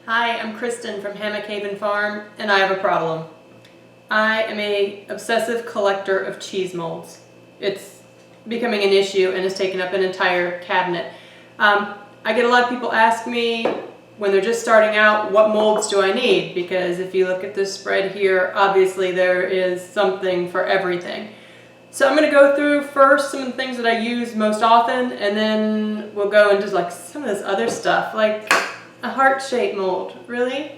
Hi, I'm Kristen from Hammock Haven Farm, and I have a problem. I am an obsessive collector of cheese molds. It's becoming an issue and has taken up an entire cabinet. I get a lot of people ask me when they're just starting out, what molds do I need? Because if you look at this spread here, obviously there is something for everything. So I'm going to go through first some of the things that I use most often, and then we'll go into like some of this other stuff, like a heart-shaped mold. Really?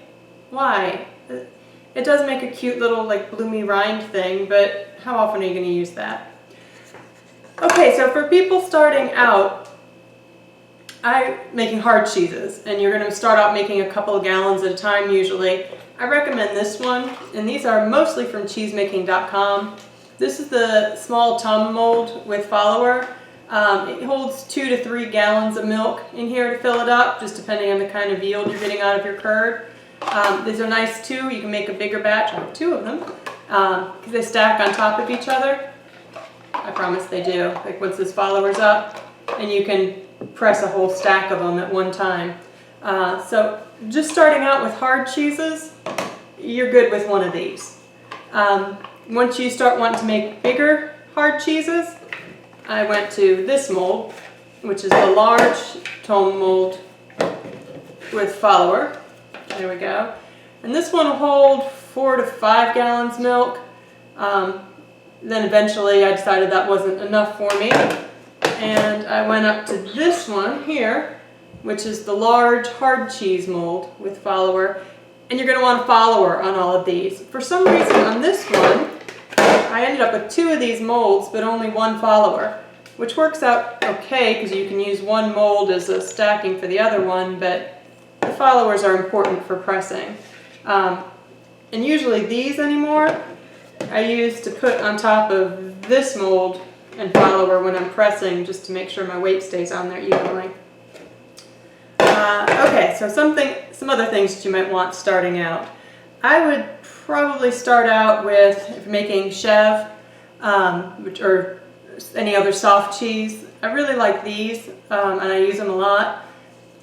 Why? It does make a cute little like bloomy rind thing, but how often are you going to use that? Okay, so for people starting out, I'm making hard cheeses, and you're going to start out making a couple of gallons at a time usually. I recommend this one, and these are mostly from cheesemaking.com. This is the small tum mold with follower. It holds 2 to 3 gallons of milk in here to fill it up, just depending on the kind of yield you're getting out of your curd. These are nice too. You can make a bigger batch. I have 2 of them because they stack on top of each other. I promise they do. Like once this follower's up, and you can press a whole stack of them at one time. So just starting out with hard cheeses, you're good with one of these. Once you start wanting to make bigger hard cheeses, I went to this mold, which is the large tum mold with follower. There we go. And this one will hold 4 to 5 gallons milk. Then eventually I decided that wasn't enough for me, and I went up to this one here, which is the large hard cheese mold with follower. And you're going to want a follower on all of these. For some reason on this one, I ended up with 2 of these molds, but only 1 follower, which works out okay because you can use one mold as a stacking for the other one, but the followers are important for pressing. And usually these anymore, I use to put on top of this mold and follower when I'm pressing, just to make sure my weight stays on there evenly. Okay, so some other things that you might want starting out. I would probably start out with making chev, or any other soft cheese. I really like these, and I use them a lot.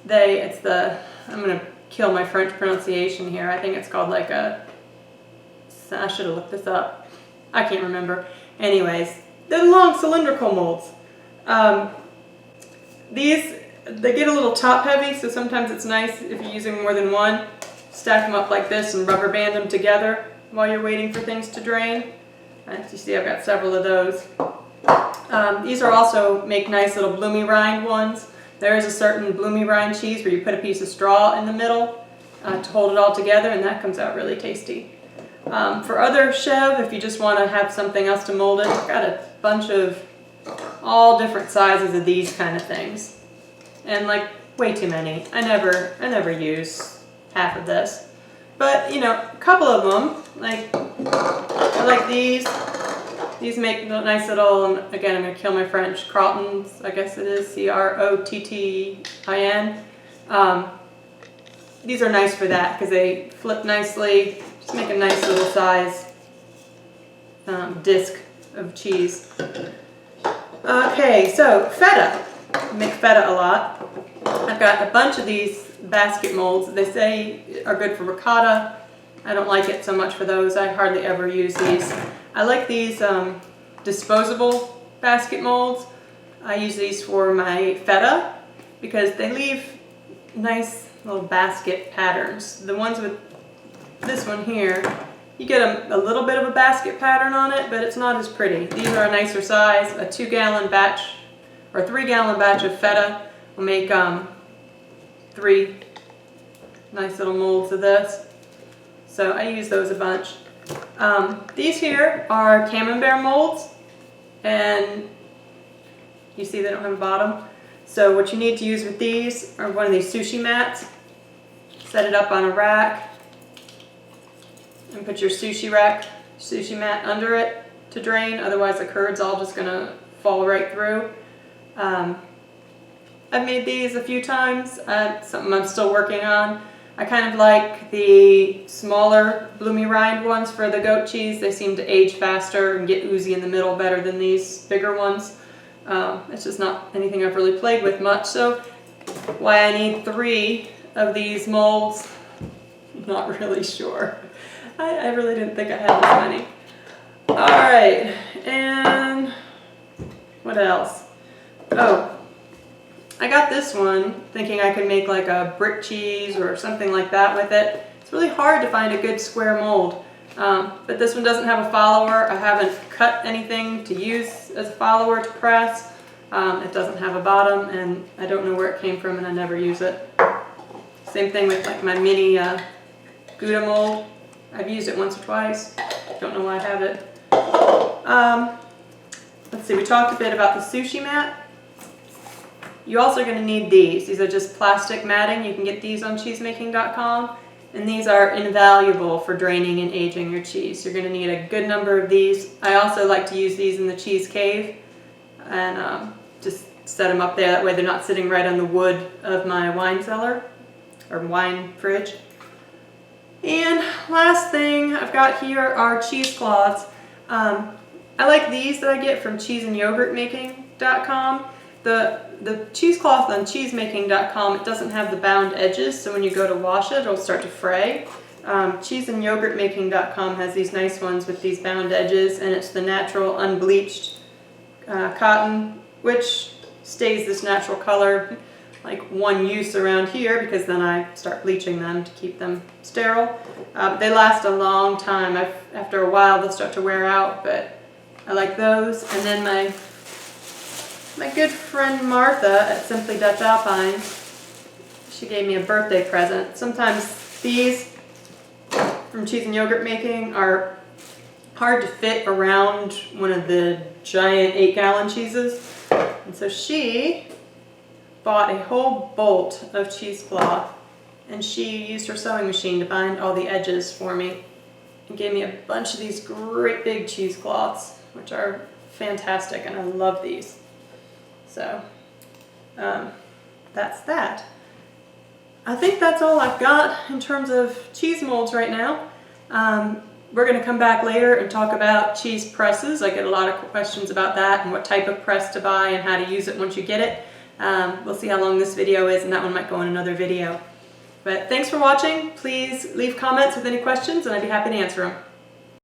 I'm going to kill my French pronunciation here. I think it's called like I should have looked this up. I can't remember. Anyways, they're long cylindrical molds. They get a little top heavy, so sometimes it's nice if you're using more than one. Stack them up like this and rubber band them together while you're waiting for things to drain. As you see, I've got several of those. These are also make nice little bloomy rind ones. There is a certain bloomy rind cheese where you put a piece of straw in the middle to hold it all together, and that comes out really tasty. For other chev, if you just want to have something else to mold it, I've got a bunch of all different sizes of these kind of things. And like way too many. I never use half of this. But you know, a couple of them, I like these. These make nice little, again I'm going to kill my French, crotons, I guess it is, crottin. These are nice for that because they flip nicely, just make a nice little size disc of cheese. Okay, so feta. I make feta a lot. I've got a bunch of these basket molds. They say are good for ricotta. I don't like it so much for those. I hardly ever use these. I like these disposable basket molds. I use these for my feta because they leave nice little basket patterns. The ones with this one here, you get a little bit of a basket pattern on it, but it's not as pretty. These are a nicer size. A 2-gallon batch or a 3-gallon batch of feta will make 3 nice little molds of this. So I use those a bunch. These here are camembert molds, and you see they don't have a bottom. So what you need to use with these are one of these sushi mats. Set it up on a rack and put your sushi mat under it to drain, otherwise the curd's all just going to fall right through. I've made these a few times, something I'm still working on. I kind of like the smaller bloomy rind ones for the goat cheese. They seem to age faster and get oozy in the middle better than these bigger ones. It's just not anything I've really played with much, so why I need 3 of these molds Not really sure. I really didn't think I had this many. Alright, and what else? Oh, I got this one thinking I could make like a brick cheese or something like that with it. It's really hard to find a good square mold, but this one doesn't have a follower. I haven't cut anything to use as a follower to press. It doesn't have a bottom, and I don't know where it came from, and I never use it. Same thing with like my mini Gouda mold. I've used it once or twice. Don't know why I have it. Let's see, we talked a bit about the sushi mat. You're also going to need these. These are just plastic matting. You can get these on cheesemaking.com. And these are invaluable for draining and aging your cheese. You're going to need a good number of these. I also like to use these in the cheese cave and just set them up there. That way they're not sitting right on the wood of my wine cellar or wine fridge. And last thing I've got here are cheesecloths. I like these that I get from cheeseandyogurtmaking.com. The cheesecloth on cheesemaking.com, it doesn't have the bound edges, so when you go to wash it, it'll start to fray. Cheeseandyogurtmaking.com has these nice ones with these bound edges, and it's the natural unbleached cotton, which stays this natural color. Like one use around here, because then I start bleaching them to keep them sterile. They last a long time. After a while they'll start to wear out, but I like those. And then my good friend Martha at Simply Dutch Alpine, she gave me a birthday present. Sometimes these from Cheese and Yogurt Making are hard to fit around one of the giant 8-gallon cheeses. And so she bought a whole bolt of cheesecloth, and she used her sewing machine to bind all the edges for me and gave me a bunch of these great big cheesecloths, which are fantastic, and I love these. So that's that. I think that's all I've got in terms of cheese molds right now. We're going to come back later and talk about cheese presses. I get a lot of questions about that and what type of press to buy and how to use it once you get it. We'll see how long this video is, and that one might go in another video. But thanks for watching. Please leave comments with any questions, and I'd be happy to answer them.